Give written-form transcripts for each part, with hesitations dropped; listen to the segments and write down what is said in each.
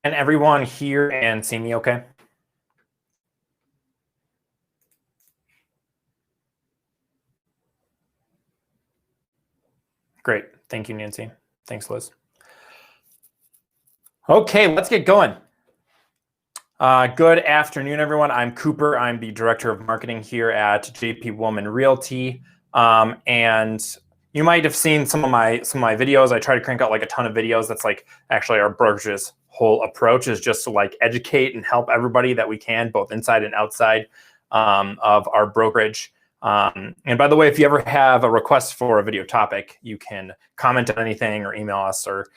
Can everyone hear and see me okay? Great. Thank you, Nancy. Thanks, Liz. Okay, let's get going. Good afternoon, everyone. I'm Cooper. I'm the Director of Marketing here at JP Woolman Realty. And you might have seen some of my videos. I try to crank out like a ton of videos. That's like actually our brokerage's whole approach is just to like educate and help everybody that we can, both inside and outside of our brokerage. And by the way, if you ever have a request for a video topic, you can comment on anything or email us or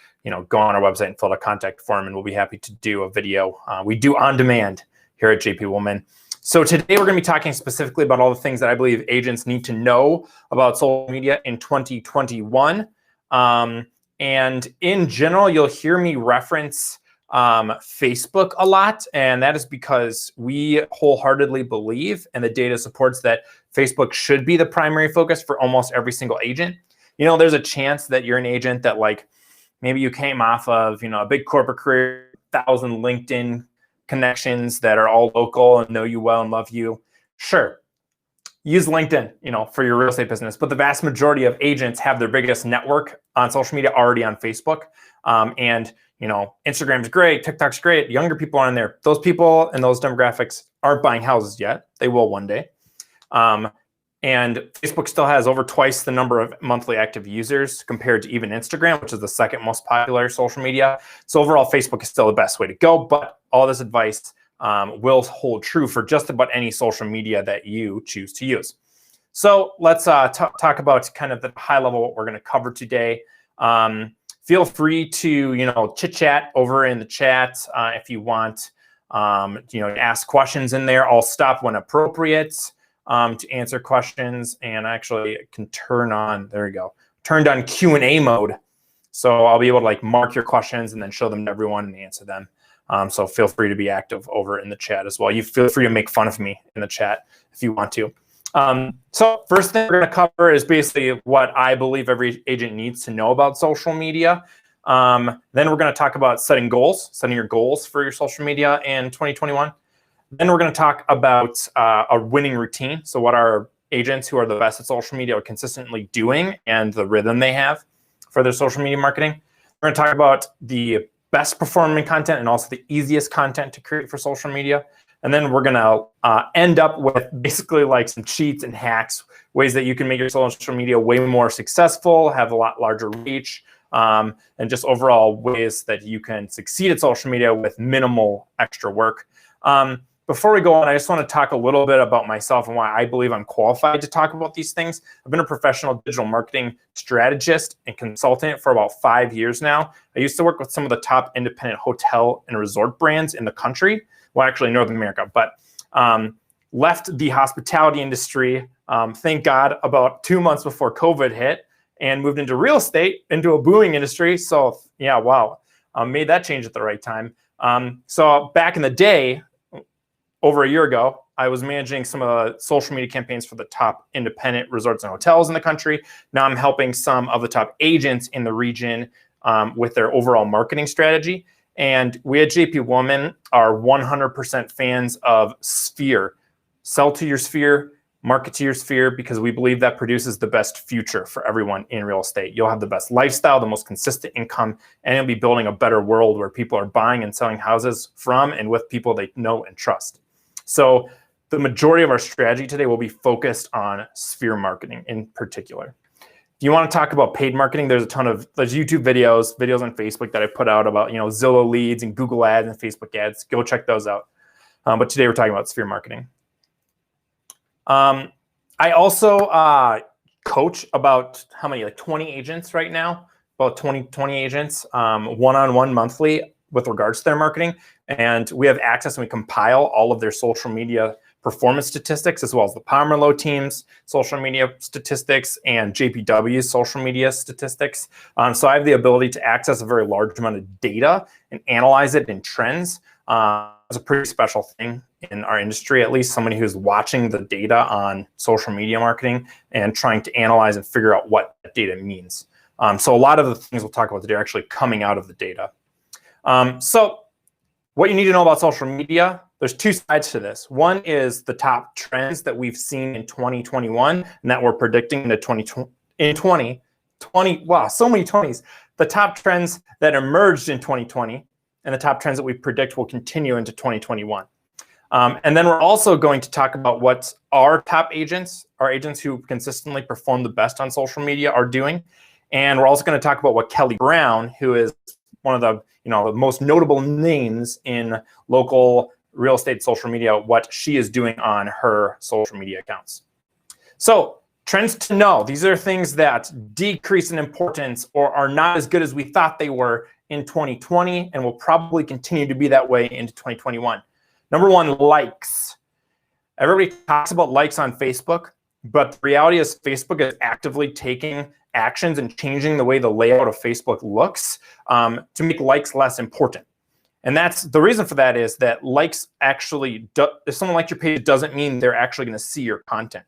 go on our website and fill out a contact form, and we'll be happy to do a video. We do on demand here at JP Woolman. So today we're going to be talking specifically about all the things that I believe agents need to know about social media in 2021. And in general, you'll hear me reference Facebook a lot, and that is because we wholeheartedly believe, and the data supports that Facebook should be the primary focus for almost every single agent. There's a chance that you're an agent that maybe you came off of a big corporate career, 1,000 LinkedIn connections that are all local and know you well and love you. Sure, use LinkedIn, for your real estate business, but the vast majority of agents have their biggest network on social media already on Facebook. And Instagram's great, TikTok's great, younger people are on there. Those people and those demographics aren't buying houses yet. They will one day. And Facebook still has over twice the number of monthly active users compared to even Instagram, which is the second most popular social media. So overall, Facebook is still the best way to go, but all this advice will hold true for just about any social media that you choose to use. So let's talk about kind of the high level what we're going to cover today. Feel free to chit chat over in the chat if you want. Ask questions in there. I'll stop when appropriate to answer questions, and actually can turn on. There we go. Turned on Q&A mode, so I'll be able to mark your questions and then show them to everyone and answer them. So feel free to be active over in the chat as well. You feel free to make fun of me in the chat if you want to. So first thing we're going to cover is basically what I believe every agent needs to know about social media. Then we're going to talk about setting your goals for your social media in 2021. Then we're going to talk about a winning routine. So what our agents who are the best at social media are consistently doing and the rhythm they have for their social media marketing. We're going to talk about the best performing content and also the easiest content to create for social media. And then we're going to end up with basically some cheats and hacks, ways that you can make your social media way more successful, have a lot larger reach, and just overall ways that you can succeed at social media with minimal extra work. Before we go on, I just want to talk a little bit about myself and why I believe I'm qualified to talk about these things. I've been a professional digital marketing strategist and consultant for about 5 years now. I used to work with some of the top independent hotel and resort brands in the country. Well, actually North America, but left the hospitality industry, thank God, about 2 months before COVID hit, and moved into real estate, into a booming industry. So yeah, wow, made that change at the right time. So back in the day, over a year ago, I was managing some of the social media campaigns for the top independent resorts and hotels in the country. Now I'm helping some of the top agents in the region with their overall marketing strategy. And we at JP Woolman are 100% fans of Sphere. Sell to your sphere, market to your sphere, because we believe that produces the best future for everyone in real estate. You'll have the best lifestyle, the most consistent income, and you'll be building a better world where people are buying and selling houses from and with people they know and trust. So the majority of our strategy today will be focused on Sphere marketing in particular. If you want to talk about paid marketing, there's YouTube videos on Facebook that I put out about Zillow leads and Google ads and Facebook ads. Go check those out. But today we're talking about Sphere marketing. I also coach about 20 agents right now, about 20 agents one-on-one monthly with regards to their marketing. And we have access and we compile all of their social media performance statistics, as well as the Pomerleau team's social media statistics and JPW's social media statistics. So I have the ability to access a very large amount of data and analyze it in trends. It's a pretty special thing in our industry, at least somebody who's watching the data on social media marketing and trying to analyze and figure out what that data means. So a lot of the things we'll talk about today are actually coming out of the data. So what you need to know about social media, there's two sides to this. One is the top trends that we've seen in 2021 and that we're predicting into 2020. Wow, so many 20s. The top trends that emerged in 2020 and the top trends that we predict will continue into 2021. And then we're also going to talk about what our top agents, our agents who consistently perform the best on social media, are doing. And we're also going to talk about what Kelly Brown, who is one of the the most notable names in local real estate social media, what she is doing on her social media accounts. So trends to know. These are things that decrease in importance or are not as good as we thought they were in 2020 and will probably continue to be that way into 2021. Number one, likes. Everybody talks about likes on Facebook, but the reality is Facebook is actively taking actions and changing the way the layout of Facebook looks to make likes less important. And that's the reason for that is that likes actually, if someone likes your page, doesn't mean they're actually going to see your content.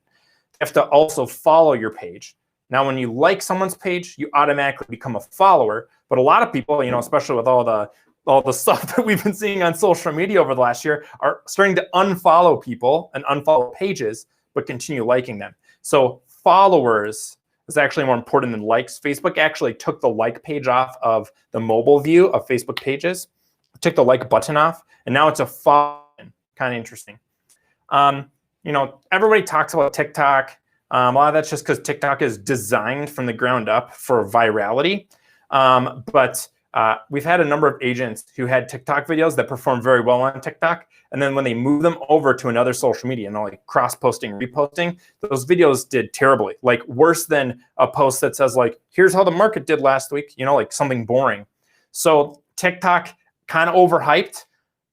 You have to also follow your page. Now, when you like someone's page, you automatically become a follower. But a lot of people, especially with all the stuff that we've been seeing on social media over the last year, are starting to unfollow people and unfollow pages, but continue liking them. So followers is actually more important than likes. Facebook actually took the like page off of the mobile view of Facebook pages, took the like button off, and now it's a follow. Kind of interesting. Everybody talks about TikTok. A lot of that's just because TikTok is designed from the ground up for virality. But we've had a number of agents who had TikTok videos that performed very well on TikTok. And then when they move them over to another social media, like cross-posting, reposting, those videos did terribly, like worse than a post that says like, here's how the market did last week, like something boring. So TikTok kind of overhyped.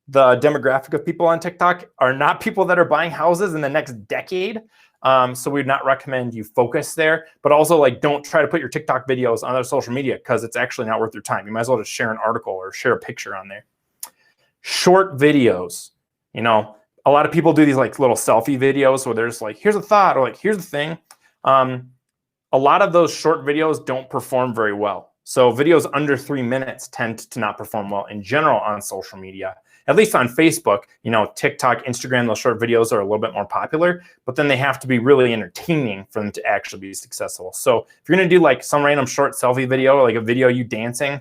The demographic of people on TikTok are not people that are buying houses in the next decade. So we'd not recommend you focus there, but also like don't try to put your TikTok videos on other social media because it's actually not worth your time. You might as well just share an article or share a picture on there. Short videos. A lot of people do these like little selfie videos where they're just like, here's a thought or like, here's the thing. A lot of those short videos don't perform very well. So videos under 3 minutes tend to not perform well in general on social media. At least on Facebook, TikTok, Instagram, those short videos are a little bit more popular, but then they have to be really entertaining for them to actually be successful. So if you're going to do like some random short selfie video, like a video you dancing,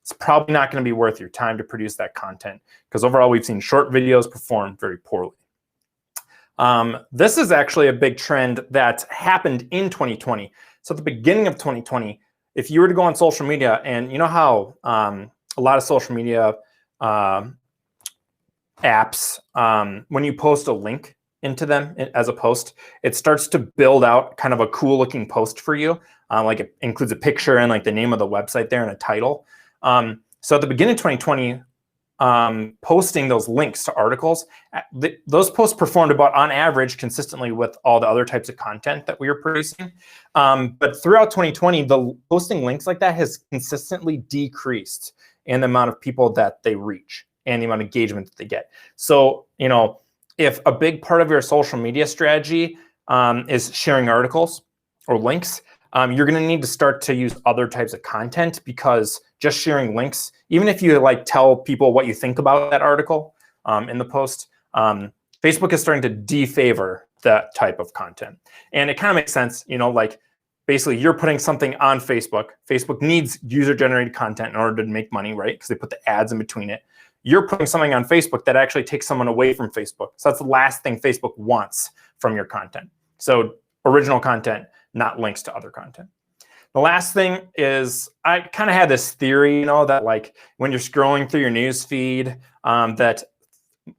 it's probably not going to be worth your time to produce that content because overall we've seen short videos perform very poorly. This is actually a big trend that happened in 2020. So at the beginning of 2020, if you were to go on social media and you know how a lot of social media apps, when you post a link into them as a post, it starts to build out kind of a cool looking post for you. Like it includes a picture and like the name of the website there and a title. So at the beginning of 2020, posting those links to articles, those posts performed about on average consistently with all the other types of content that we were producing. But throughout 2020, the posting links like that has consistently decreased in the amount of people that they reach and the amount of engagement that they get. So, if a big part of your social media strategy is sharing articles or links, you're going to need to start to use other types of content because just sharing links, even if you like tell people what you think about that article in the post, Facebook is starting to defavor that type of content. And it kind of makes sense, like basically you're putting something on Facebook. Facebook needs user-generated content in order to make money, right? Because they put the ads in between it. You're putting something on Facebook that actually takes someone away from Facebook. So that's the last thing Facebook wants from your content. So original content, not links to other content. The last thing is I kind of had this theory, that like when you're scrolling through your news feed, that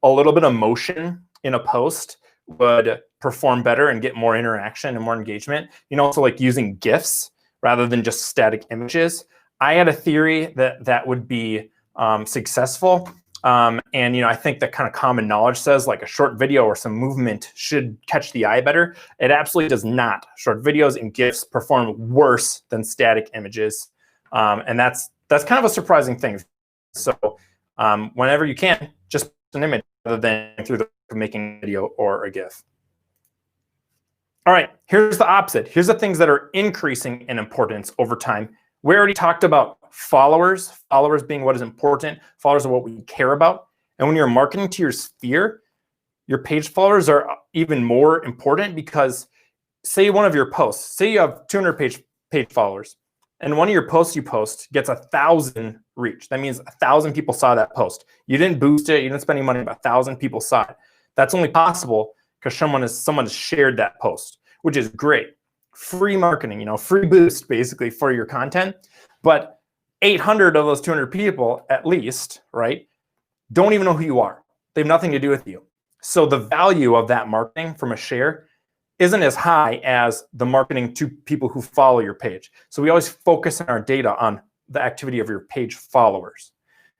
a little bit of motion in a post would perform better and get more interaction and more engagement. Also like using GIFs rather than just static images. I had a theory that that would be successful. And I think that kind of common knowledge says like a short video or some movement should catch the eye better. It absolutely does not. Short videos and GIFs perform worse than static images. And that's kind of a surprising thing. So whenever you can, just post an image rather than through the making a video or a GIF. All right, here's the opposite. Here's the things that are increasing in importance over time. We already talked about followers, followers being what is important, followers are what we care about. And when you're marketing to your sphere, your page followers are even more important, because say one of your posts, say you have 200 page followers, and one of your posts you post gets 1,000 reach. That means 1,000 people saw that post. You didn't boost it, you didn't spend any money, but 1,000 people saw it. That's only possible because someone has shared that post, which is great. Free marketing, free boost basically for your content. But 800 of those 200 people at least, right, don't even know who you are. They have nothing to do with you. So the value of that marketing from a share isn't as high as the marketing to people who follow your page. So we always focus in our data on the activity of your page followers,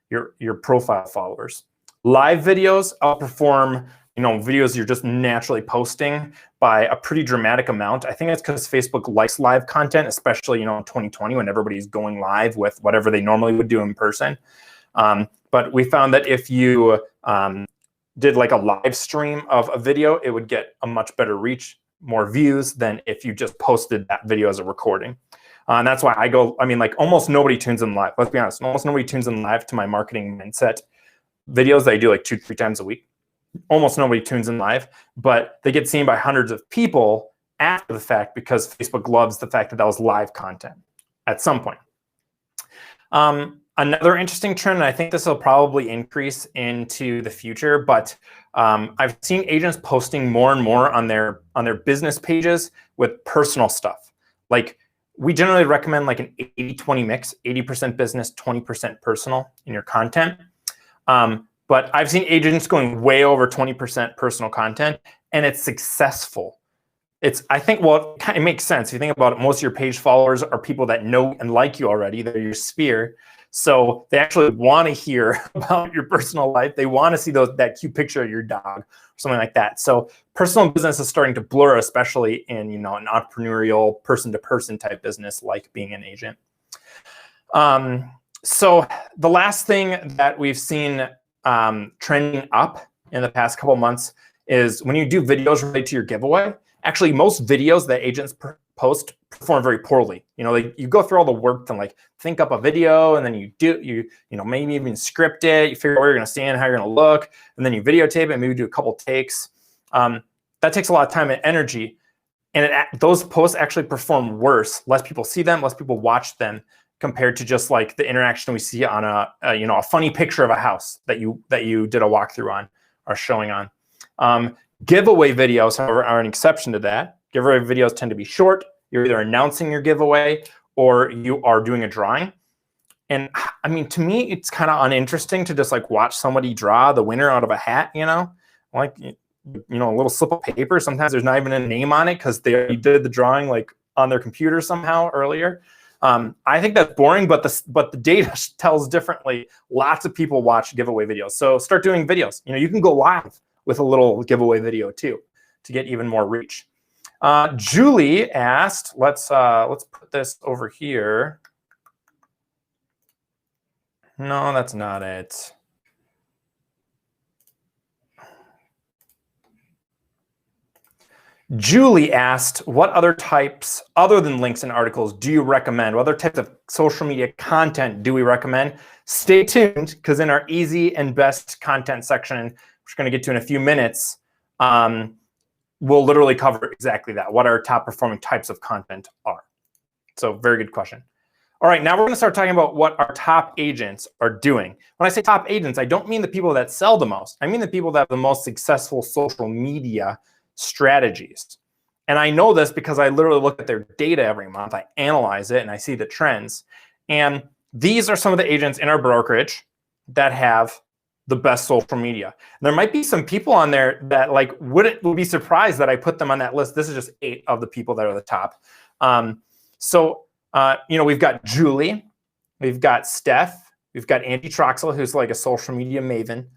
your profile followers. Live videos outperform, videos you're just naturally posting by a pretty dramatic amount. I think it's because Facebook likes live content, especially, in 2020 when everybody's going live with whatever they normally would do in person. But we found that if you did like a live stream of a video, it would get a much better reach, more views than if you just posted that video as a recording. And that's why almost nobody tunes in live. Let's be honest, almost nobody tunes in live to my marketing mindset videos that I do like 2-3 times a week. Almost nobody tunes in live, but they get seen by hundreds of people after the fact because Facebook loves the fact that was live content at some point. Another interesting trend, and I think this will probably increase into the future, but I've seen agents posting more and more on their business pages with personal stuff. Like, we generally recommend like an 80-20 mix, 80% business, 20% personal in your content. But I've seen agents going way over 20% personal content, and it's successful. I think, it makes sense. If you think about it, most of your page followers are people that know and like you already. They're your sphere. So they actually want to hear about your personal life. They want to see that cute picture of your dog or something like that. So personal business is starting to blur, especially in an entrepreneurial person-to-person type business like being an agent. So the last thing that we've seen trending up in the past couple months is when you do videos related to your giveaway. Actually, most videos that agents post perform very poorly. You go through all the work to like think up a video, and then you maybe even script it. You figure out where you're going to stand, how you're going to look, and then you videotape it. Maybe do a couple takes. That takes a lot of time and energy, and those posts actually perform worse. Less people see them, less people watch them, compared to just like the interaction we see on a funny picture of a house that you did a walkthrough on or showing on. Giveaway videos, however, are an exception to that. Giveaway videos tend to be short. You're either announcing your giveaway or you are doing a drawing. And I mean, to me, it's kind of uninteresting to just like watch somebody draw the winner out of a hat, like, a little slip of paper. Sometimes there's not even a name on it because they did the drawing like on their computer somehow earlier. I think that's boring, but the data tells differently. Lots of people watch giveaway videos. So start doing videos. You can go live with a little giveaway video too to get even more reach. Julie asked, let's put this over here. No, that's not it. Julie asked, what other types, other than links and articles, do you recommend? What other types of social media content do we recommend? Stay tuned, because in our easy and best content section, which we're going to get to in a few minutes, we'll literally cover exactly that, what our top performing types of content are. So very good question. All right, now we're going to start talking about what our top agents are doing. When I say top agents, I don't mean the people that sell the most. I mean the people that have the most successful social media strategies. And I know this because I literally look at their data every month. I analyze it and I see the trends. And these are some of the agents in our brokerage that have the best social media. And there might be some people on there that would be surprised that I put them on that list. This is just 8 of the people that are the top. We've got Julie, we've got Steph, we've got Angie Troxel, who's like a social media maven.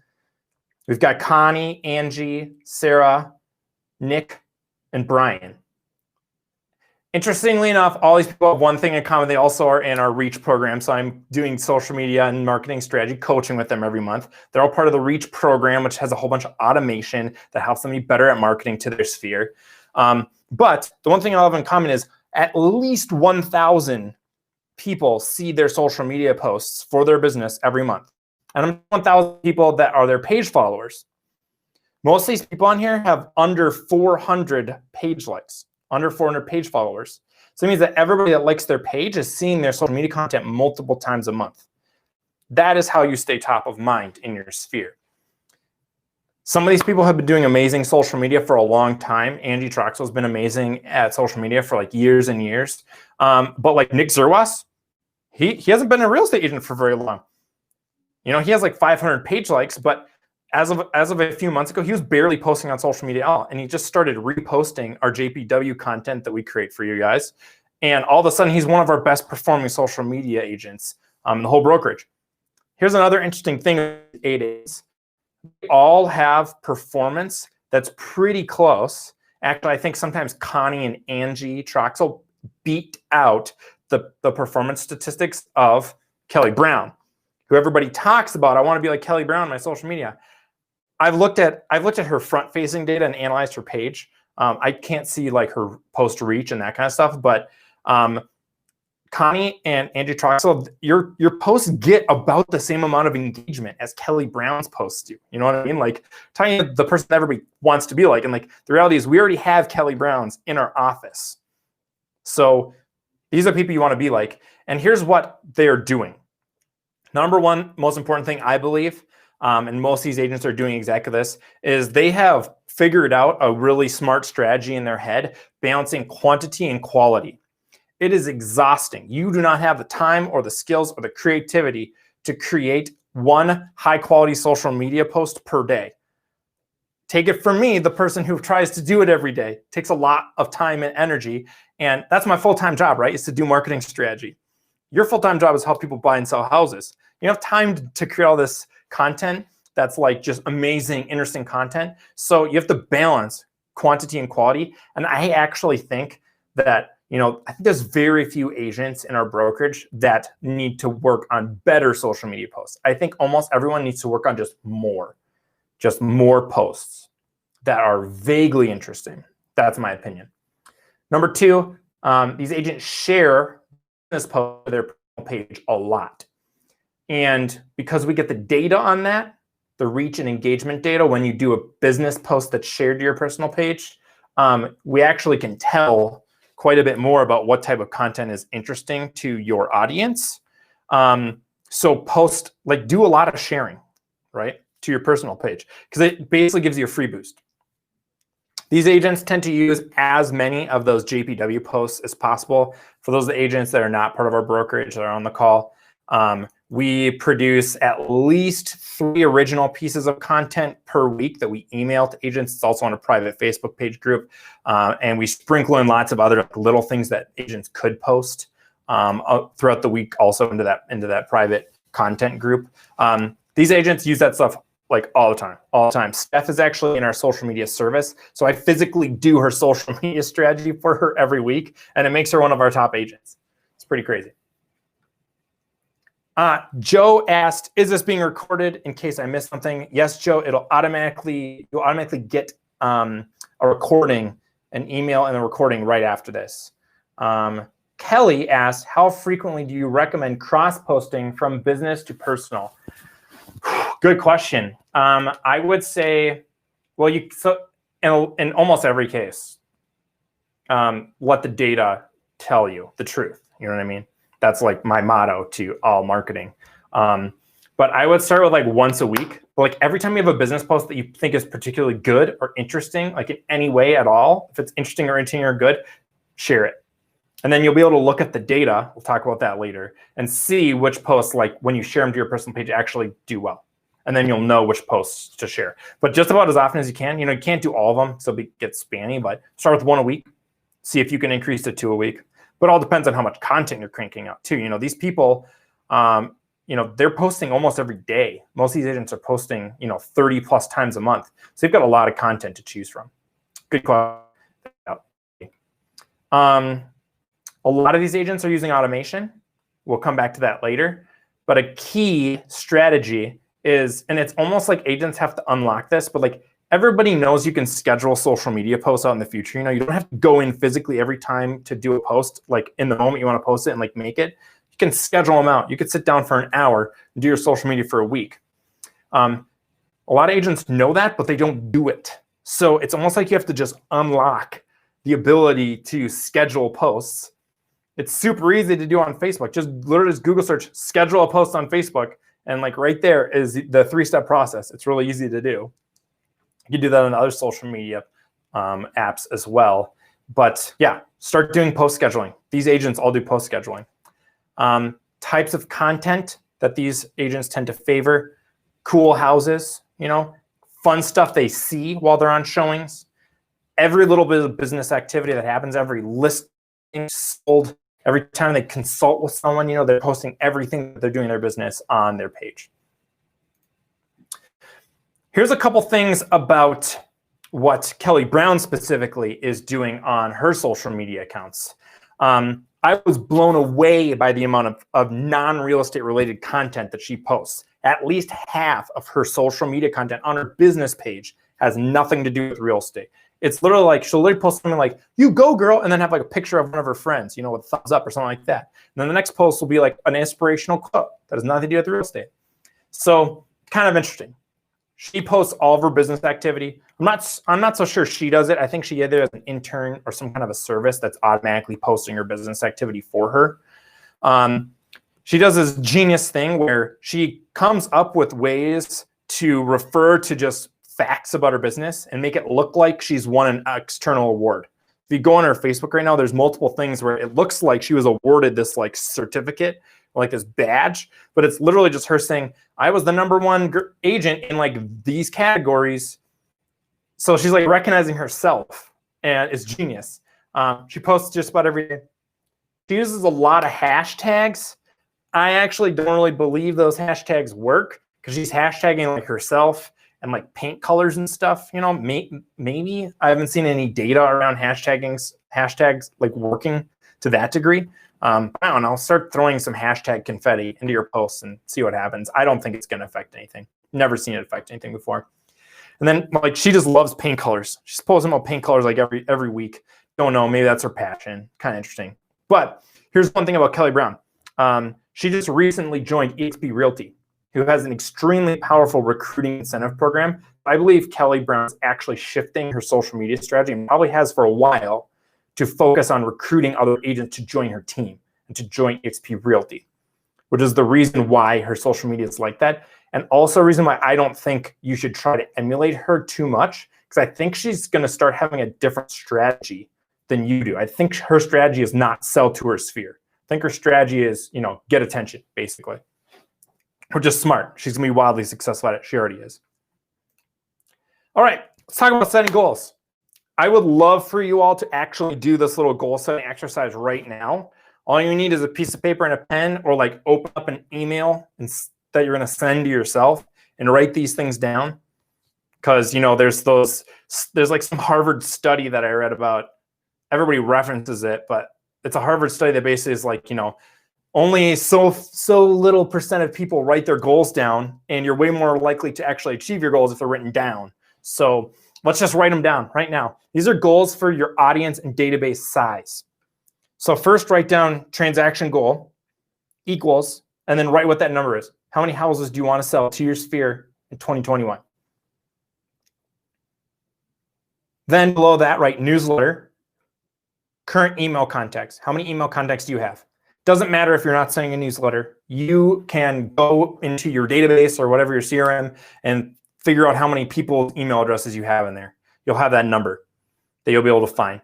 We've got Connie, Angie, Sarah, Nick, and Brian. Interestingly enough, all these people have one thing in common. They also are in our Reach program. So I'm doing social media and marketing strategy coaching with them every month. They're all part of the Reach program, which has a whole bunch of automation that helps them be better at marketing to their sphere. But the one thing I have in common is at least 1,000 people see their social media posts for their business every month. And I'm 1,000 people that are their page followers. Most of these people on here have under 400 page likes, under 400 page followers. So it means that everybody that likes their page is seeing their social media content multiple times a month. That is how you stay top of mind in your sphere. Some of these people have been doing amazing social media for a long time. Angie Troxel has been amazing at social media for like years and years. But like Nick Zerwas, he hasn't been a real estate agent for very long. You know, he has like 500 page likes, but as of a few months ago, he was barely posting on social media at all. And he just started reposting our JPW content that we create for you guys. And all of a sudden, he's one of our best performing social media agents in the whole brokerage. Here's another interesting thing with 8 A's. They all have performance that's pretty close. Actually, I think sometimes Connie and Angie Troxel beat out the performance statistics of Kelly Brown, who everybody talks about. I want to be like Kelly Brown on my social media. I've looked at her front-facing data and analyzed her page. I can't see like her post reach and that kind of stuff, but Connie and Angie Troxel, your posts get about the same amount of engagement as Kelly Brown's posts do. You know what I mean? Like telling you the person that everybody wants to be like. And like the reality is we already have Kelly Brown's in our office. So these are people you want to be like. And here's what they're doing. Number one, most important thing I believe, and most of these agents are doing exactly this, is they have figured out a really smart strategy in their head, balancing quantity and quality. It is exhausting. You do not have the time or the skills or the creativity to create one high-quality social media post per day. Take it from me, the person who tries to do it every day. It takes a lot of time and energy, and that's my full-time job, right? Is to do marketing strategy. Your full-time job is help people buy and sell houses. You have time to create all this content that's like just amazing, interesting content. So you have to balance quantity and quality. And I actually think that, you know, I think there's very few agents in our brokerage that need to work on better social media posts. I think almost everyone needs to work on just more posts that are vaguely interesting. That's my opinion. Number two, these agents share this post to their page a lot. And because we get the data on that, the reach and engagement data, when you do a business post that's shared to your personal page, we actually can tell quite a bit more about what type of content is interesting to your audience. So post, like do a lot of sharing, right, to your personal page, because it basically gives you a free boost. These agents tend to use as many of those JPW posts as possible. For those agents that are not part of our brokerage that are on the call, we produce at least 3 original pieces of content per week that we email to agents. It's also on a private Facebook page group. And we sprinkle in lots of other little things that agents could post throughout the week also into that private content group. These agents use that stuff like all the time. Steph is actually in our social media service. So I physically do her social media strategy for her every week, and it makes her one of our top agents. It's pretty crazy. Joe asked, is this being recorded in case I missed something? Yes, Joe, you'll automatically get a recording, an email and a recording right after this. Kelly asked, how frequently do you recommend cross-posting from business to personal? Good question. I would say, well, in almost every case, let the data tell you the truth. You know what I mean? That's like my motto to all marketing. But I would start with like once a week. Like every time you have a business post that you think is particularly good or interesting, like in any way at all, if it's interesting or good, share it. And then you'll be able to look at the data, we'll talk about that later, and see which posts, like when you share them to your personal page, actually do well. And then you'll know which posts to share. But just about as often as you can. You know, you can't do all of them, so it gets spanny, but start with 1 a week. See if you can increase to 2 a week. But it all depends on how much content you're cranking out too. You know, these people, you know, they're posting almost every day. Most of these agents are posting, you know, 30 plus times a month. So you've got a lot of content to choose from. Good question. A lot of these agents are using automation. We'll come back to that later. But a key strategy is, and it's almost like agents have to unlock this, but like everybody knows you can schedule social media posts out in the future. You know, you don't have to go in physically every time to do a post, like in the moment you want to post it and like make it. You can schedule them out. You could sit down for an hour and do your social media for a week. A lot of agents know that, but they don't do it. So it's almost like you have to just unlock the ability to schedule posts. It's super easy to do on Facebook. Just literally just Google search, schedule a post on Facebook. And like right there is the 3-step process. It's really easy to do. You can do that on other social media apps as well. But yeah, start doing post scheduling. These agents all do post scheduling. Types of content that these agents tend to favor: cool houses, fun stuff they see while they're on showings, every little bit of business activity that happens, every listing sold, every time they consult with someone, they're posting everything that they're doing in their business on their page. Here's a couple things about what Kelly Brown specifically is doing on her social media accounts. I was blown away by the amount of non-real estate related content that she posts. At least half of her social media content on her business page has nothing to do with real estate. It's literally like, she'll literally post something like, "You go girl," and then have like a picture of one of her friends, with a thumbs up or something like that. And then the next post will be like an inspirational quote that has nothing to do with real estate. So kind of interesting. She posts all of her business activity. I'm not so sure she does it. I think she either has an intern or some kind of a service that's automatically posting her business activity for her. She does this genius thing where she comes up with ways to refer to just facts about her business and make it look like she's won an external award. If you go on her Facebook right now, there's multiple things where it looks like she was awarded this like certificate, like this badge, but it's literally just her saying, "I was the #1 agent in like these categories." So she's like recognizing herself, and it's genius. She posts just about every day. She uses a lot of hashtags. I actually don't really believe those hashtags work because she's hashtagging like herself and like paint colors and stuff. Maybe I haven't seen any data around hashtags like working to that degree. I don't know. Start throwing some hashtag confetti into your posts and see what happens. I don't think it's going to affect anything. Never seen it affect anything before. And then like she just loves paint colors. She's posting about paint colors like every week. Don't know. Maybe that's her passion. Kind of interesting. But here's one thing about Kelly Brown. She just recently joined eXp Realty, who has an extremely powerful recruiting incentive program. I believe Kelly Brown is actually shifting her social media strategy, and probably has for a while, to focus on recruiting other agents to join her team and to join eXp Realty, which is the reason why her social media is like that. And also a reason why I don't think you should try to emulate her too much, because I think she's going to start having a different strategy than you do. I think her strategy is not sell to her sphere. I think her strategy is, get attention, basically. Which is smart. She's going to be wildly successful at it. She already is. All right, let's talk about setting goals. I would love for you all to actually do this little goal setting exercise right now. All you need is a piece of paper and a pen, or like open up an email that you're going to send to yourself and write these things down. Because, there's like some Harvard study that I read about. Everybody references it, but it's a Harvard study that basically is like, only so little % of people write their goals down, and you're way more likely to actually achieve your goals if they're written down. So let's just write them down right now. These are goals for your audience and database size. So first, write down transaction goal equals, and then write what that number is. How many houses do you want to sell to your sphere in 2021? Then below that, write newsletter, current email contacts. How many email contacts do you have? Doesn't matter if you're not sending a newsletter. You can go into your database or whatever your CRM and figure out how many people's email addresses you have in there. You'll have that number that you'll be able to find.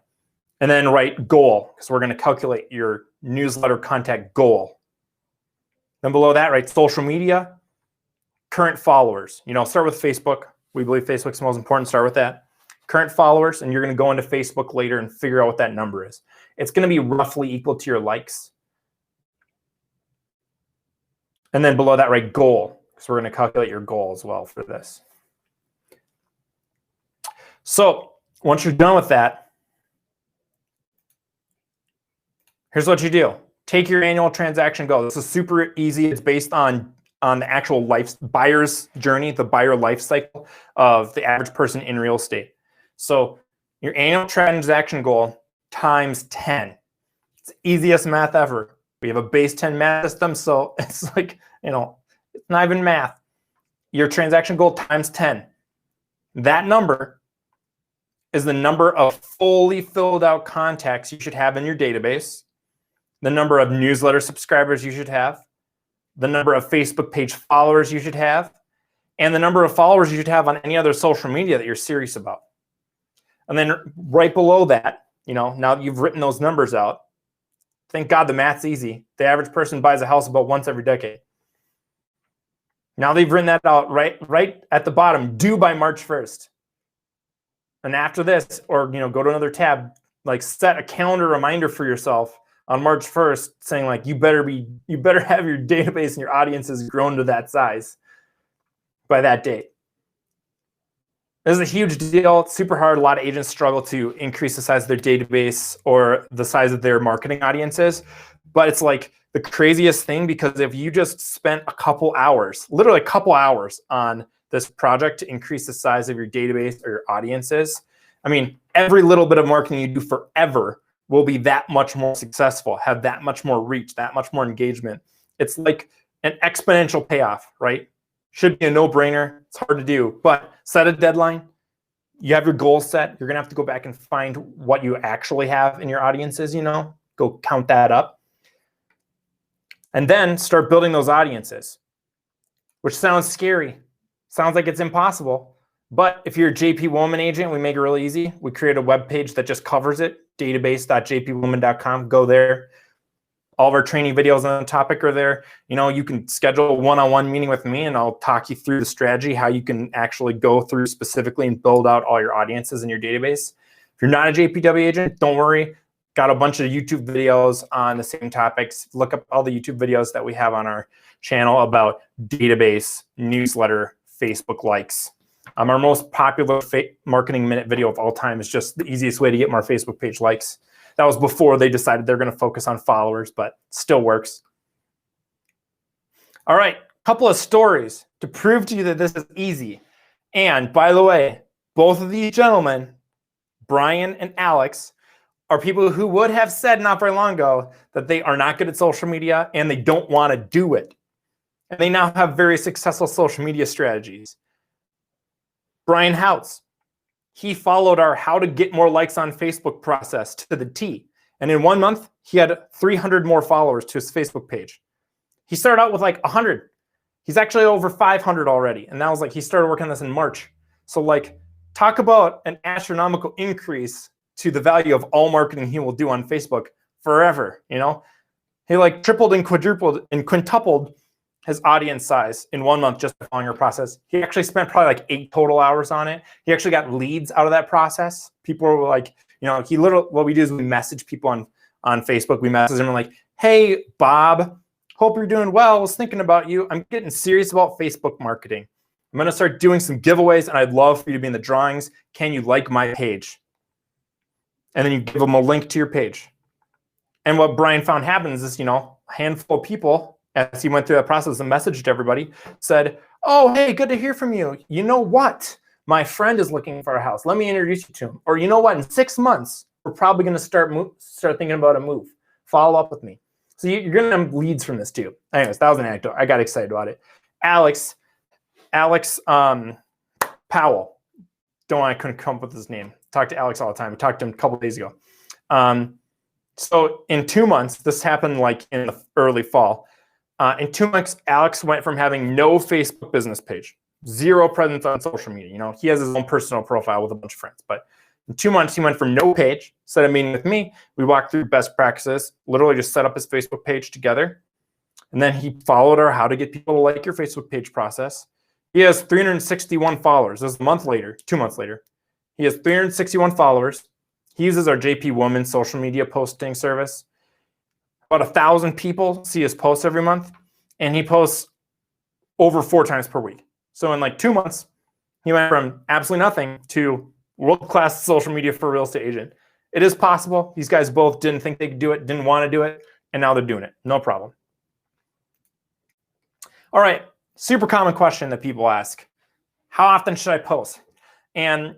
And then write goal, because we're going to calculate your newsletter contact goal. Then below that, write social media, current followers. Start with Facebook. We believe Facebook's the most important. Start with that. Current followers, and you're going to go into Facebook later and figure out what that number is. It's going to be roughly equal to your likes. And then below that, write goal. So we're going to calculate your goal as well for this. So once you're done with that, here's what you do. Take your annual transaction goal. This is super easy. It's based on the actual buyer's journey, the buyer life cycle of the average person in real estate. So your annual transaction goal times 10. It's the easiest math ever. We have a base 10 math system, so it's like, it's not even math. Your transaction goal times 10. That number is the number of fully filled out contacts you should have in your database, the number of newsletter subscribers you should have, the number of Facebook page followers you should have, and the number of followers you should have on any other social media that you're serious about. And then right below that, now that you've written those numbers out, thank God the math's easy. The average person buys a house about once every decade. Now they've written that out right at the bottom, due by March 1st. And after this, or go to another tab, like set a calendar reminder for yourself on March 1st saying like you better have your database and your audiences grown to that size by that date. This is a huge deal. It's super hard. A lot of agents struggle to increase the size of their database or the size of their marketing audiences. But it's like the craziest thing, because if you just spent a couple hours, literally a couple hours on this project to increase the size of your database or your audiences, I mean, every little bit of marketing you do forever will be that much more successful, have that much more reach, that much more engagement. It's like an exponential payoff, right? Should be a no-brainer. It's hard to do, but set a deadline. You have your goals set. You're gonna have to go back and find what you actually have in your audiences, go count that up. And then start building those audiences, which sounds scary. Sounds like it's impossible. But if you're a JP Woman agent, we make it really easy. We create a web page that just covers it, database.jpwoman.com. Go there. All of our training videos on the topic are there. You can schedule a one-on-one meeting with me, and I'll talk you through the strategy, how you can actually go through specifically and build out all your audiences in your database. If you're not a JPW agent, don't worry. Got a bunch of YouTube videos on the same topics. Look up all the YouTube videos that we have on our channel about database, newsletter, Facebook likes. Our most popular marketing minute video of all time is just the easiest way to get more Facebook page likes. That was before they decided they're going to focus on followers, but still works. All right, couple of stories to prove to you that this is easy. And by the way, both of these gentlemen, Brian and Alex, are people who would have said not very long ago that they are not good at social media and they don't want to do it. And they now have very successful social media strategies. Brian Houts, he followed our how to get more likes on Facebook process to the T. And in 1 month, he had 300 more followers to his Facebook page. He started out with like 100. He's actually over 500 already. And that was like, he started working on this in March. So like, talk about an astronomical increase to the value of all marketing he will do on Facebook forever, He like tripled and quadrupled and quintupled his audience size in 1 month just by following our process. He actually spent probably like 8 total hours on it. He actually got leads out of that process. People were like, what we do is we message people on Facebook. We message them like, hey, Bob, hope you're doing well. I was thinking about you. I'm getting serious about Facebook marketing. I'm going to start doing some giveaways, and I'd love for you to be in the drawings. Can you like my page? And then you give them a link to your page. And what Brian found happens is, a handful of people, as he went through that process and messaged everybody, said, oh, hey, good to hear from you. You know what? My friend is looking for a house. Let me introduce you to him. Or you know what? In 6 months, we're probably going to start thinking about a move. Follow up with me. So you're going to have leads from this too. Anyways, that was an anecdote. I got excited about it. Alex Powell. I couldn't come up with his name. Talk to Alex all the time. I talked to him a couple days ago. So in 2 months, this happened like in the early fall. In 2 months, Alex went from having no Facebook business page, zero presence on social media. He has his own personal profile with a bunch of friends. But in 2 months, he went from no page, set a meeting with me. We walked through best practices, literally just set up his Facebook page together. And then he followed our how to get people to like your Facebook page process. He has 361 followers. This is a month later, 2 months later. He has 361 followers. He uses our JP Woman social media posting service. About 1,000 people see his posts every month, and he posts over 4 times per week. So in like 2 months, he went from absolutely nothing to world-class social media for a real estate agent. It is possible. These guys both didn't think they could do it, didn't want to do it, and now they're doing it. No problem. All right, super common question that people ask. How often should I post? And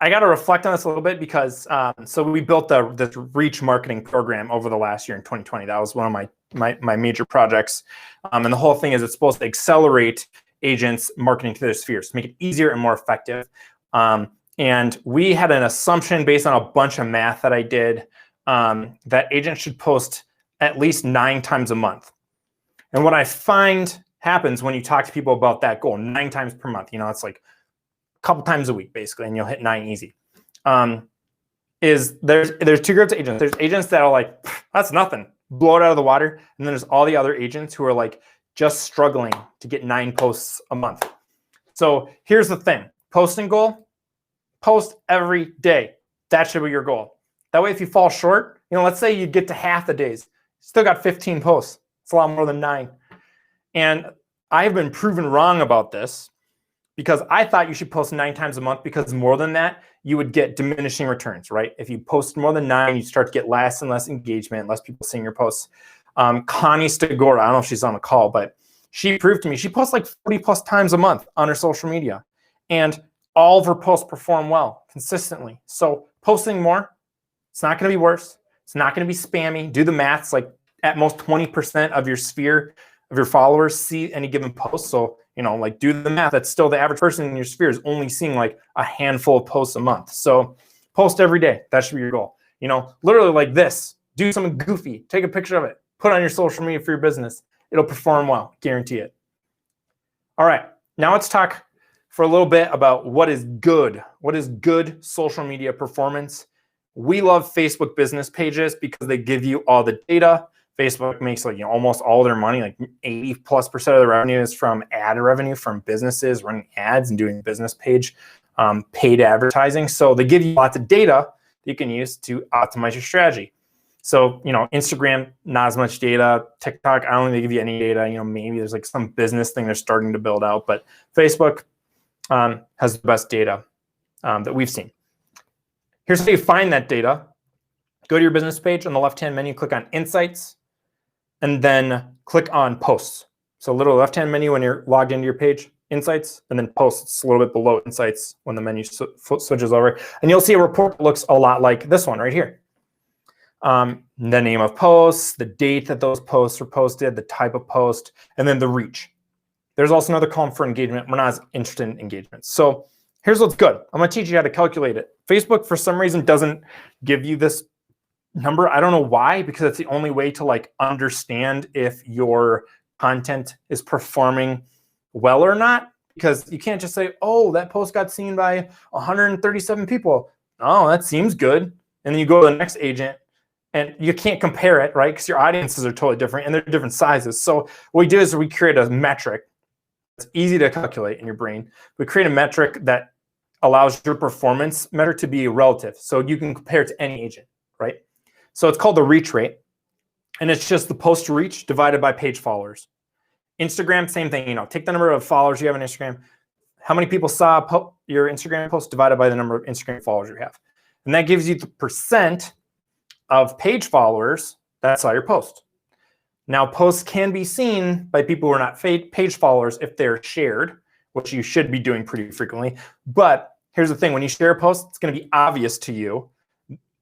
I got to reflect on this a little bit because so we built this reach marketing program over the last year in 2020. That was one of my my major projects. And the whole thing is it's supposed to accelerate agents marketing to their spheres, make it easier and more effective. And we had an assumption based on a bunch of math that I did that agents should post at least 9 times a month. And what I find happens when you talk to people about that goal, 9 times per month, it's like a couple times a week basically, and you'll hit 9 easy. Is there's 2 groups of agents. There's agents that are like, that's nothing, blow it out of the water. And then there's all the other agents who are like just struggling to get 9 posts a month. So here's the thing, posting goal, post every day. That should be your goal. That way, if you fall short, let's say you get to half the days, still got 15 posts. It's a lot more than 9. And I've been proven wrong about this because I thought you should post 9 times a month because more than that, you would get diminishing returns, right? If you post more than 9, you start to get less and less engagement, less people seeing your posts. Connie Stigora, I don't know if she's on the call, but she proved to me, she posts like 40 plus times a month on her social media. And all of her posts perform well, consistently. So posting more, it's not going to be worse. It's not going to be spammy. Do the maths, like at most 20% of your sphere of your followers see any given post. So, like do the math. That's still the average person in your sphere is only seeing like a handful of posts a month. So post every day. That should be your goal. Literally like this. Do something goofy. Take a picture of it. Put it on your social media for your business. It'll perform well. Guarantee it. All right. Now let's talk for a little bit about what is good. What is good social media performance? We love Facebook business pages because they give you all the data. Facebook makes almost all their money, like 80+% of the revenue is from ad revenue from businesses running ads and doing business page paid advertising. So they give you lots of data that you can use to optimize your strategy. So, Instagram, not as much data. TikTok, I don't think they give you any data. Maybe there's like some business thing they're starting to build out, but Facebook has the best data that we've seen. Here's how you find that data. Go to your business page on the left-hand menu, click on Insights, and then click on Posts. So literally left-hand menu when you're logged into your page, Insights, and then Posts. It's a little bit below Insights when the menu switches over. And you'll see a report that looks a lot like this one right here. The name of posts, the date that those posts were posted, the type of post, and then the reach. There's also another column for engagement. We're not as interested in engagement. So here's what's good. I'm going to teach you how to calculate it. Facebook, for some reason, doesn't give you this number. I don't know why, because it's the only way to understand if your content is performing well or not. Because you can't just say, oh, that post got seen by 137 people. Oh, that seems good. And then you go to the next agent and you can't compare it, right? Because your audiences are totally different and they're different sizes. So what we do is we create a metric. It's easy to calculate in your brain. We create a metric that allows your performance metric to be relative. So you can compare it to any agent, right? So it's called the reach rate. And it's just the post reach divided by page followers. Instagram, same thing. Take the number of followers you have on Instagram. How many people saw your Instagram post divided by the number of Instagram followers you have. And that gives you the percent of page followers that saw your post. Now, posts can be seen by people who are not page followers if they're shared, which you should be doing pretty frequently. But here's the thing. When you share a post, it's going to be obvious to you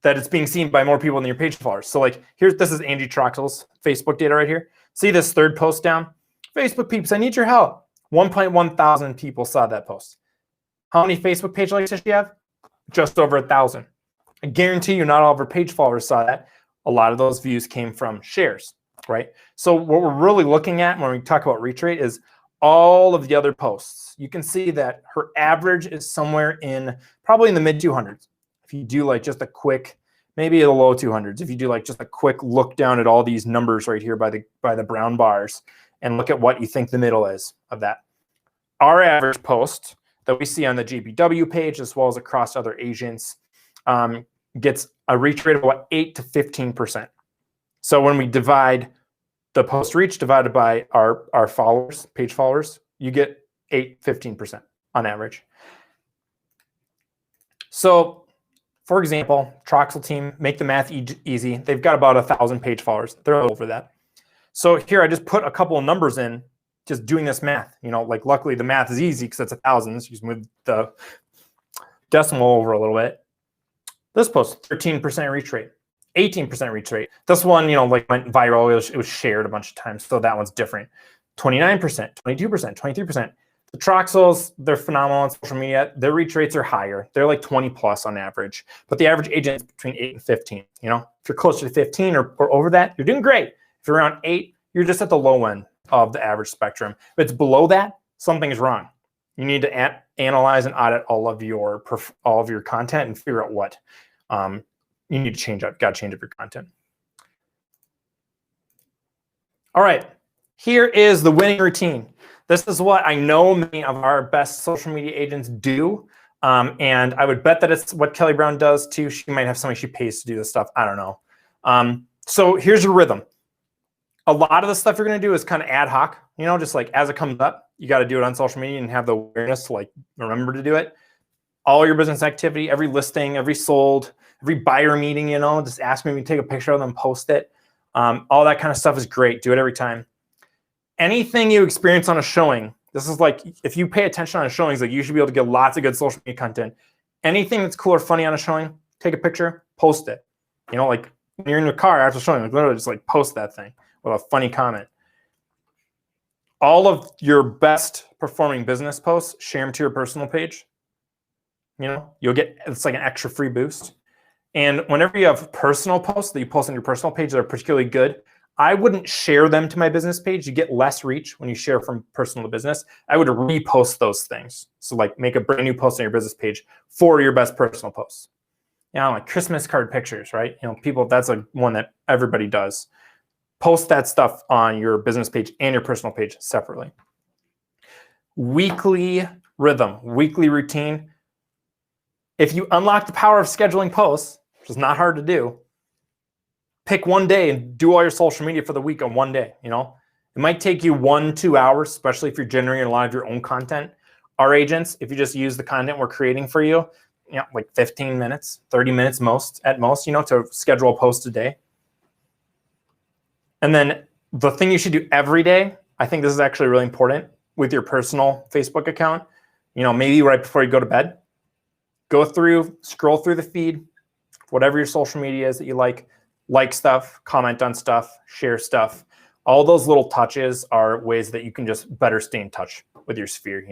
that it's being seen by more people than your page followers. So this is Angie Troxel's Facebook data right here. See this third post down? Facebook peeps, I need your help. 1.1 thousand people saw that post. How many Facebook page likes does she have? Just over 1,000. I guarantee you not all of her page followers saw that. A lot of those views came from shares, right? So what we're really looking at when we talk about reach rate is all of the other posts. You can see that her average is somewhere in probably in the mid 200s. If you do just a quick, maybe the low 200s, if you do just a quick look down at all these numbers right here by the brown bars and look at what you think the middle is of that. Our average post that we see on the JPW page as well as across other agents gets a reach rate of about 8 to 15%. So when we divide the post reach divided by our followers, page followers, you get 15% on average. So for example, Troxel team, make the math easy. They've got about 1,000 page followers. They're over that. So here I just put a couple of numbers in, just doing this math. Luckily the math is easy because it's 1,000. So you just move the decimal over a little bit. This post, 13% reach rate. 18% reach rate. This one, like went viral. It was shared a bunch of times, so that one's different. 29%, 22%, 23%. The Troxels, they're phenomenal on social media. Their reach rates are higher. They're like 20 plus on average, but the average agent is between 8 and 15. If you're closer to 15 or over that, you're doing great. If you're around 8, you're just at the low end of the average spectrum. If it's below that, something is wrong. You need to analyze and audit all of your content and figure out what you need to change up. Got to change up your content. All right, here is the winning routine. This is what I know many of our best social media agents do. And I would bet that it's what Kelly Brown does too. She might have somebody she pays to do this stuff. I don't know. So here's your rhythm. A lot of the stuff you're going to do is kind of ad hoc, just like as it comes up. You got to do it on social media and have the awareness to like remember to do it. All your business activity, every listing, every sold, every buyer meeting, just ask me to take a picture of them, post it. All that kind of stuff is great. Do it every time. Anything you experience on a showing, this is like, if you pay attention on a showing, like you should be able to get lots of good social media content. Anything that's cool or funny on a showing, take a picture, post it. Like when you're in your car after showing, like literally just like post that thing with a funny comment. All of your best performing business posts, share them to your personal page. You'll get, it's like an extra free boost. And whenever you have personal posts that you post on your personal page that are particularly good, I wouldn't share them to my business page. You get less reach when you share from personal to business. I would repost those things. So like make a brand new post on your business page for your best personal posts. Like Christmas card pictures, right? People, that's like one that everybody does. Post that stuff on your business page and your personal page separately. Weekly rhythm, weekly routine. If you unlock the power of scheduling posts, which is not hard to do, pick one day and do all your social media for the week on one day. It might take you 1-2 hours, especially if you're generating a lot of your own content. Our agents, if you just use the content we're creating for you, like 15 minutes, 30 minutes at most, to schedule a post a day. And then the thing you should do every day, I think this is actually really important with your personal Facebook account, maybe right before you go to bed, scroll through the feed, whatever your social media is that you like stuff, comment on stuff, share stuff. All those little touches are ways that you can just better stay in touch with your sphere.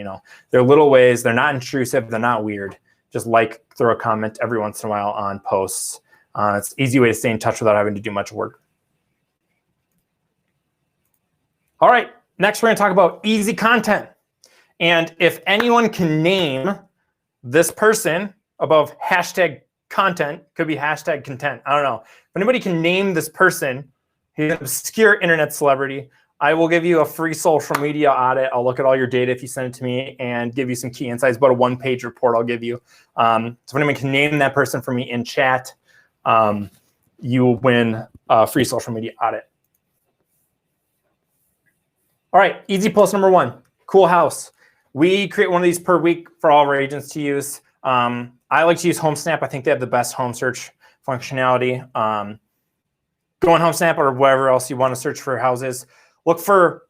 They're little ways, they're not intrusive, they're not weird. Just throw a comment every once in a while on posts. It's an easy way to stay in touch without having to do much work. All right, next we're going to talk about easy content. And if anyone can name this person above hashtag content, could be hashtag content, I don't know. If anybody can name this person, he's an obscure internet celebrity, I will give you a free social media audit. I'll look at all your data if you send it to me and give you some key insights, about a one-page report I'll give you. So if anyone can name that person for me in chat, you will win a free social media audit. All right, easy post number 1, Cool House. We create one of these per week for all of our agents to use. I like to use HomeSnap. I think they have the best home search functionality. Go on HomeSnap or wherever else you want to search for houses. Look for,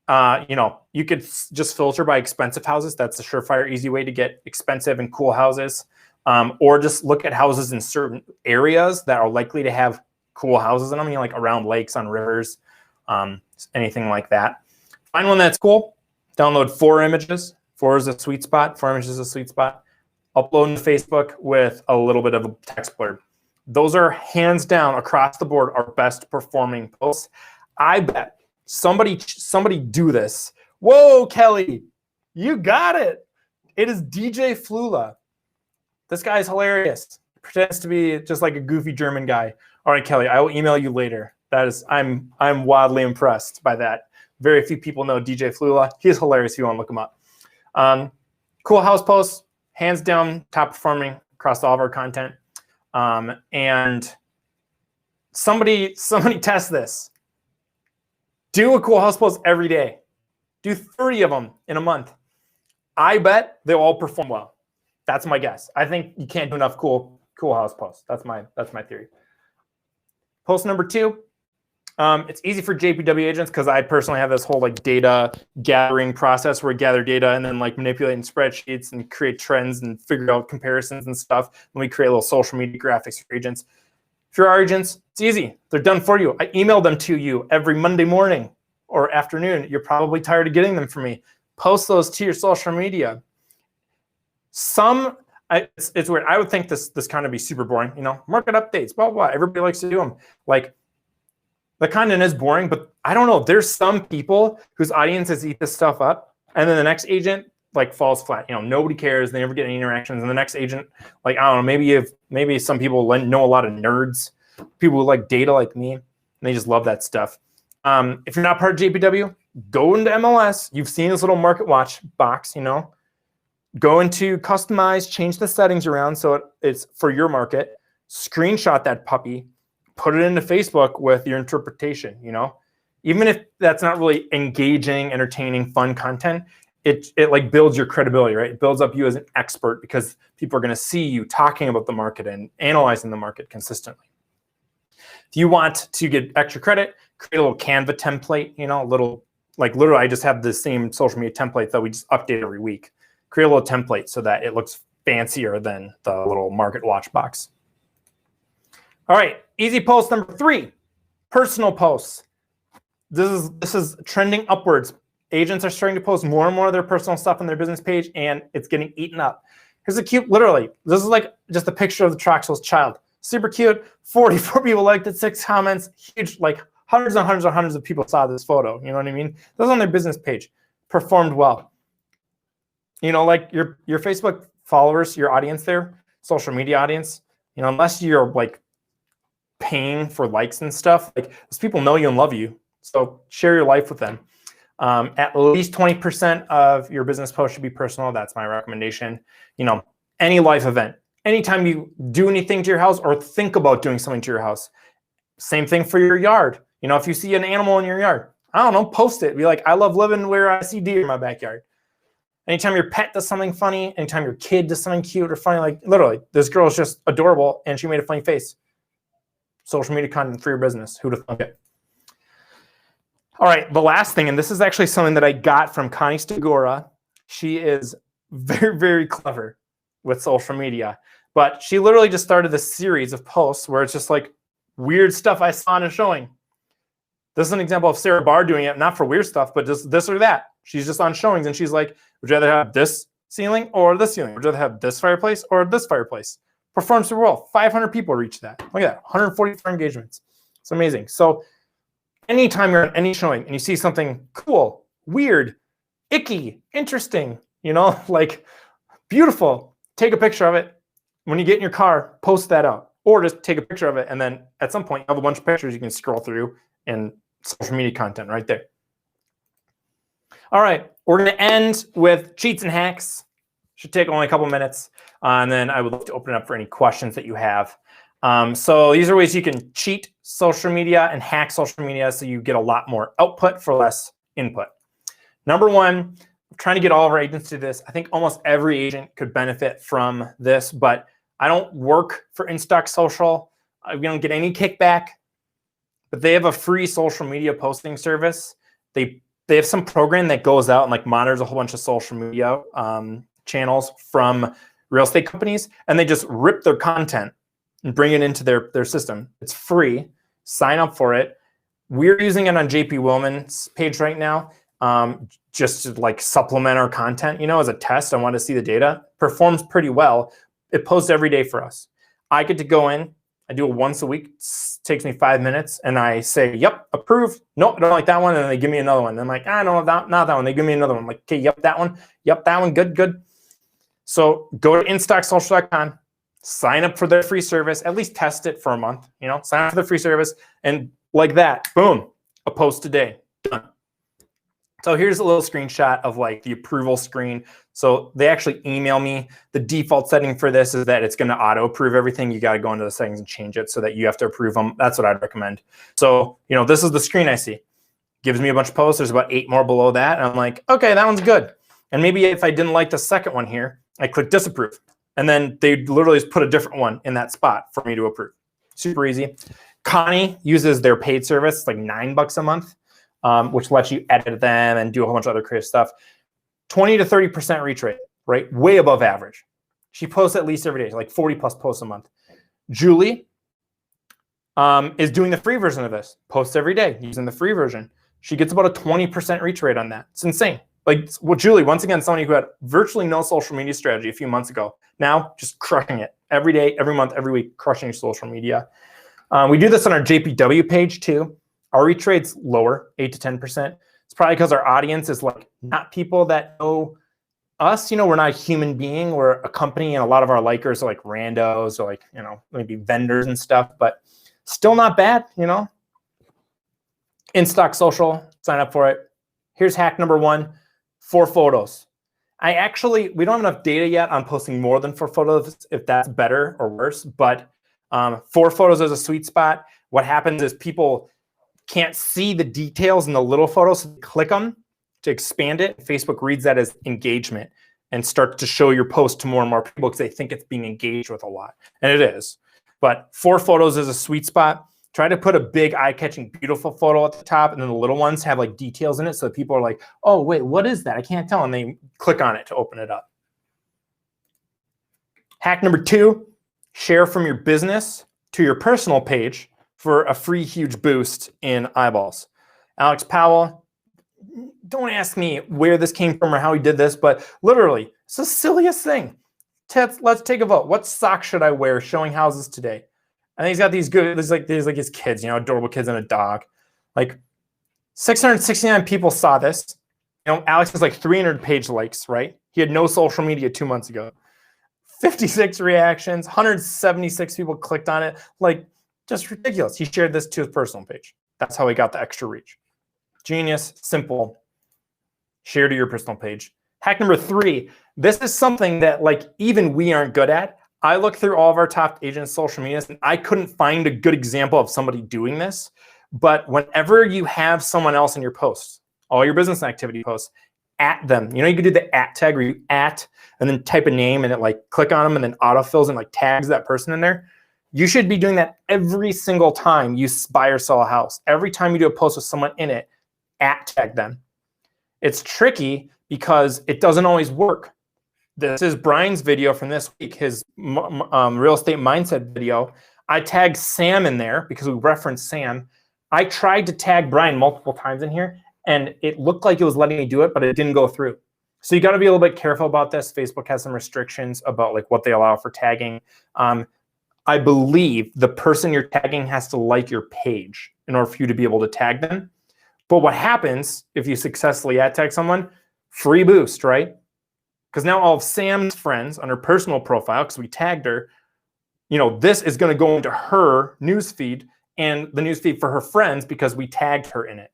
you could just filter by expensive houses. That's a surefire, easy way to get expensive and cool houses. Or just look at houses in certain areas that are likely to have cool houses in them, like around lakes, on rivers, anything like that. Find one that's cool. Download 4 images. 4 is a sweet spot. 4 images is a sweet spot. Upload them to Facebook with a little bit of a text blurb. Those are hands down across the board our best performing posts. I bet somebody do this. Whoa, Kelly, you got it. It is DJ Flula. This guy's hilarious. Pretends to be just like a goofy German guy. All right, Kelly, I will email you later. I'm wildly impressed by that. Very few people know DJ Flula. He's hilarious if you want to look him up. Cool house posts, hands down top performing across all of our content. And somebody test this. Do a cool house post every day. Do 30 of them in a month. I bet they'll all perform well. That's my guess. I think you can't do enough cool house posts. That's my theory. Post number 2. It's easy for JPW agents because I personally have this whole data gathering process where we gather data and then manipulate in spreadsheets and create trends and figure out comparisons and stuff. And we create little social media graphics for agents. If you're our agents, it's easy. They're done for you. I email them to you every Monday morning or afternoon. You're probably tired of getting them from me. Post those to your social media. It's weird. I would think this kind of be super boring. Market updates, blah, blah, blah. Everybody likes to do them. Like, the content is boring, but I don't know. There's some people whose audiences eat this stuff up, and then the next agent like falls flat. Nobody cares. They never get any interactions. And the next agent, like, I don't know, maybe some people know a lot of nerds, people who like data like me, and they just love that stuff. If you're not part of JPW, go into MLS. You've seen this little market watch box, Go into customize, change the settings around so it's for your market. Screenshot that puppy, put it into Facebook with your interpretation, Even if that's not really engaging, entertaining, fun content, it like builds your credibility, right? It builds up you as an expert because people are going to see you talking about the market and analyzing the market consistently. If you want to get extra credit, create a little Canva template, literally I just have the same social media template that we just update every week. Create a little template so that it looks fancier than the little market watch box. All right, easy post number 3, personal posts. This is trending upwards. Agents are starting to post more and more of their personal stuff on their business page, and it's getting eaten up. Here's a cute, literally, this is like just a picture of the Troxels child. Super cute, 44 people liked it, 6 comments, huge, like hundreds and hundreds and hundreds of people saw this photo, you know what I mean? This is on their business page, performed well. Like your Facebook followers, your audience there, social media audience, unless you're like paying for likes and stuff, like those people know you and love you, so share your life with them. At least 20% of your business post should be personal. That's my recommendation. Any life event, anytime you do anything to your house or think about doing something to your house. Same thing for your yard. If you see an animal in your yard, I don't know, post it. Be like, I love living where I see deer in my backyard. Anytime your pet does something funny, anytime your kid does something cute or funny, like literally, this girl is just adorable and she made a funny face. Social media content for your business. Who'd have thunk it? All right, the last thing, and this is actually something that I got from Connie Stagora. She is very, very clever with social media, but she literally just started this series of posts where it's just like weird stuff I saw in a showing. This is an example of Sarah Barr doing it, not for weird stuff, but just this or that. She's just on showings, and she's like, would you rather have this ceiling or this ceiling? Would you rather have this fireplace or this fireplace? Performs super well. 500 people reach that. Look at that, 144 engagements. It's amazing. So anytime you're on any showing and you see something cool, weird, icky, interesting, like beautiful, take a picture of it. When you get in your car, post that out. Or just take a picture of it, and then at some point you have a bunch of pictures you can scroll through and social media content right there. All right, we're going to end with cheats and hacks. Should take only a couple minutes, and then I would love to open it up for any questions that you have. So these are ways you can cheat social media and hack social media so you get a lot more output for less input. Number 1, I'm trying to get all of our agents to do this. I think almost every agent could benefit from this, but I don't work for InStock Social. We don't get any kickback, but they have a free social media posting service. They have some program that goes out and like monitors a whole bunch of social media channels from real estate companies, and they just rip their content and bring it into their system. It's free. Sign up for it. We're using it on JP Willman's page right now, just to like supplement our content, as a test. I want to see the data. Performs pretty well. It posts every day for us. I get to go in. I do it once a week. It takes me 5 minutes, and I say, yep, approved. Nope, I don't like that one. And then they give me another one. And I'm like, no, not that one. They give me another one. I'm like, okay, yep, that one. Yep, that one. Good, good. So go to InStockSocial.com. Sign up for their free service. At least test it for a month. Sign up for the free service, and like that, boom, a post a day. Done. So here's a little screenshot of like the approval screen. So they actually email me. The default setting for this is that it's going to auto approve everything. You got to go into the settings and change it so that you have to approve them. That's what I'd recommend. So, this is the screen I see. Gives me a bunch of posts. There's about 8 more below that. And I'm like, okay, that one's good. And maybe if I didn't like the second one here, I click disapprove. And then they literally just put a different one in that spot for me to approve. Super easy. Connie uses their paid service. It's like $9 a month. Which lets you edit them and do a whole bunch of other creative stuff. 20 to 30% reach rate, right? Way above average. She posts at least every day, like 40 plus posts a month. Julie, is doing the free version of this. Posts every day using the free version. She gets about a 20% reach rate on that. It's insane. Like, well, Julie, once again, somebody who had virtually no social media strategy a few months ago, now just crushing it every day, every month, every week, crushing your social media. We do this on our JPW page too. Our reach rate's lower, 8 to 10%. It's probably because our audience is like not people that know us. We're not a human being. We're a company, and a lot of our likers are like randos or like, maybe vendors and stuff, but still not bad, In-stock social, sign up for it. Here's hack number 1, 4 photos. We don't have enough data yet on posting more than 4 photos, if that's better or worse, but 4 photos is a sweet spot. What happens is people can't see the details in the little photos, so they click them to expand it. Facebook reads that as engagement and starts to show your post to more and more people because they think it's being engaged with a lot, and it is. But 4 photos is a sweet spot. Try to put a big, eye-catching, beautiful photo at the top, and then the little ones have like details in it, so that people are like, oh, wait, what is that? I can't tell, and they click on it to open it up. Hack number 2, share from your business to your personal page for a free huge boost in eyeballs. Alex Powell, don't ask me where this came from or how he did this, but literally, it's the silliest thing. Let's take a vote. What socks should I wear showing houses today? And he's got these good, there's like his kids, adorable kids and a dog. Like 669 people saw this. Alex has like 300 page likes, right? He had no social media 2 months ago. 56 reactions, 176 people clicked on it. Like, just ridiculous. He shared this to his personal page. That's how he got the extra reach. Genius, simple. Share to your personal page. Hack number 3. This is something that like even we aren't good at. I looked through all of our top agents' social medias, and I couldn't find a good example of somebody doing this. But whenever you have someone else in your posts, all your business activity posts, at them. You can do the at tag where you at and then type a name and it like click on them and then autofills and like tags that person in there. You should be doing that every single time you buy or sell a house. Every time you do a post with someone in it, at tag them. It's tricky because it doesn't always work. This is Brian's video from this week, his real estate mindset video. I tagged Sam in there because we referenced Sam. I tried to tag Brian multiple times in here, and it looked like it was letting me do it, but it didn't go through. So you got to be a little bit careful about this. Facebook has some restrictions about like what they allow for tagging. I believe the person you're tagging has to like your page in order for you to be able to tag them. But what happens if you successfully ad tag someone? Free boost, right? Because now all of Sam's friends on her personal profile, because we tagged her, this is going to go into her newsfeed and the newsfeed for her friends because we tagged her in it.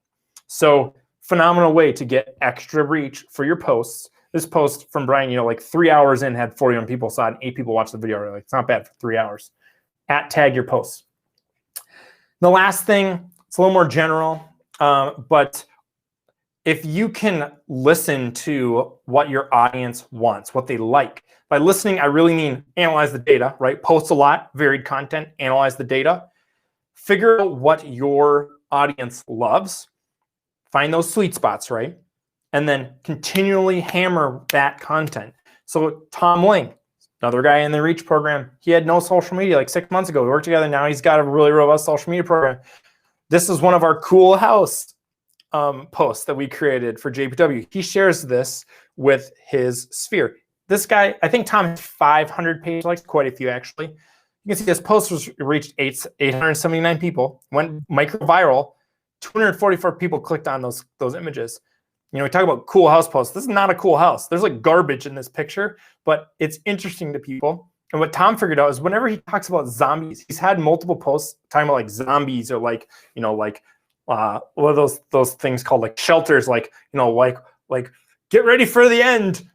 So phenomenal way to get extra reach for your posts. This post from Brian, like 3 hours in had 41 people saw it, and 8 people watched the video. Like, it's not bad for 3 hours. At tag your posts. The last thing, it's a little more general, but if you can listen to what your audience wants, what they like. By listening, I really mean analyze the data, right? Post a lot, varied content, analyze the data. Figure out what your audience loves. Find those sweet spots, right? And then continually hammer that content. So Tom Ling, another guy in the Reach program, he had no social media like 6 months ago. We worked together. Now he's got a really robust social media program. This is one of our cool house posts that we created for JPW. He shares this with his sphere. This guy, I think Tom has 500 page likes, quite a few actually. You can see this post was reached 879 people, went micro viral. 244 people clicked on those images. We talk about cool house posts. This is not a cool house. There's like garbage in this picture, but it's interesting to people. And what Tom figured out is whenever he talks about zombies, he's had multiple posts talking about like zombies or like, what are those things called, like shelters, like get ready for the end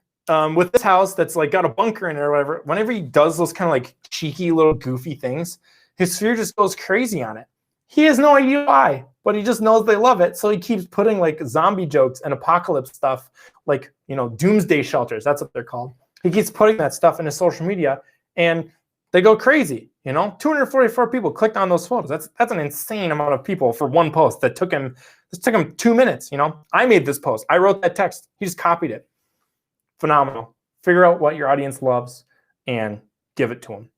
with this house that's like got a bunker in it or whatever. Whenever he does those kind of like cheeky little goofy things, his sphere just goes crazy on it. He has no idea why, but he just knows they love it. So he keeps putting like zombie jokes and apocalypse stuff, like, doomsday shelters. That's what they're called. He keeps putting that stuff in his social media and they go crazy. 244 people clicked on those photos. That's an insane amount of people for one post that took him 2 minutes. I made this post. I wrote that text. He just copied it. Phenomenal. Figure out what your audience loves and give it to them.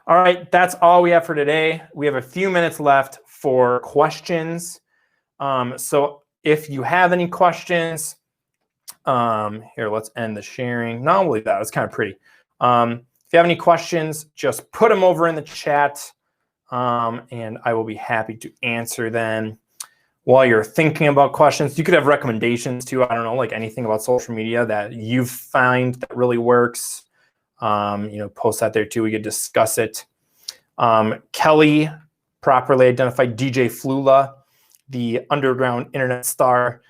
All right, that's all we have for today. We have a few minutes left for questions. So if you have any questions, here, let's end the sharing. No, I'll leave that. It's kind of pretty. If you have any questions, just put them over in the chat, and I will be happy to answer them. While you're thinking about questions, you could have recommendations too. I don't know, like anything about social media that you find that really works. Post that there too. We could discuss it. Kelly properly identified DJ Flula, the underground internet star.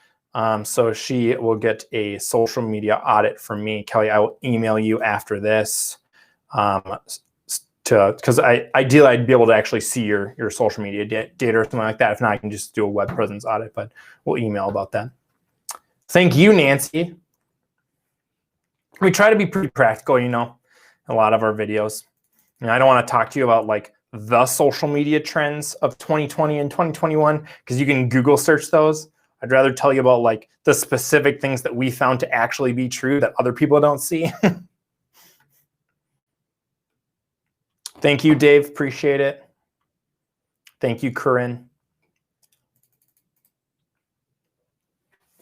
So she will get a social media audit from me. Kelly, I will email you after this because ideally I'd be able to actually see your social media data or something like that. If not, I can just do a web presence audit, but we'll email about that. Thank you, Nancy. We try to be pretty practical, a lot of our videos. And I don't want to talk to you about like the social media trends of 2020 and 2021 because you can Google search those. I'd rather tell you about like the specific things that we found to actually be true that other people don't see. Thank you, Dave. Appreciate it. Thank you, Corinne.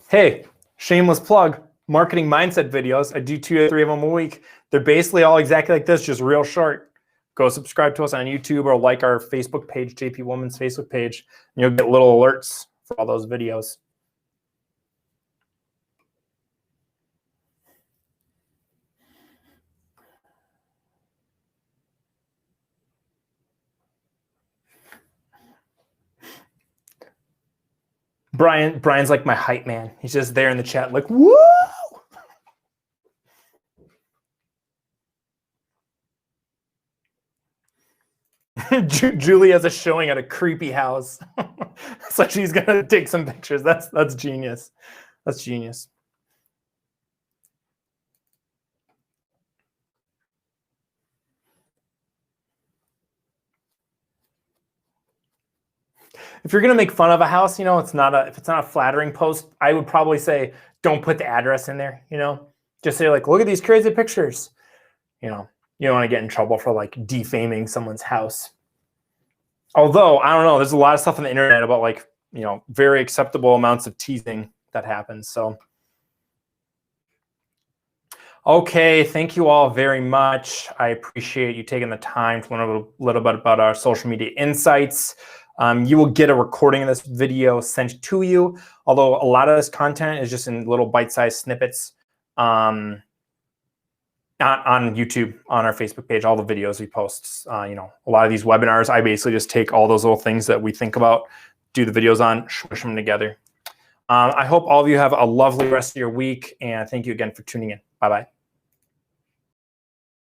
Hey, shameless plug. Marketing mindset videos. I do 2 or 3 of them a week. They're basically all exactly like this, just real short. Go subscribe to us on YouTube or like our Facebook page, JP Woman's Facebook page, and you'll get little alerts for all those videos. Brian's like my hype man. He's just there in the chat like, woo! Julie has a showing at a creepy house. So she's gonna take some pictures. That's genius. That's genius. If you're gonna make fun of a house, if it's not a flattering post, I would probably say don't put the address in there. Just say like, look at these crazy pictures. You don't want to get in trouble for like defaming someone's house. Although I don't know, there's a lot of stuff on the internet about like very acceptable amounts of teasing that happens. So. Okay, thank you all very much. I appreciate you taking the time to learn a little bit about our social media insights. You will get a recording of this video sent to you, although a lot of this content is just in little bite-sized snippets on YouTube, on our Facebook page, all the videos we post. A lot of these webinars, I basically just take all those little things that we think about, do the videos on, smush them together. I hope all of you have a lovely rest of your week, and thank you again for tuning in. Bye-bye.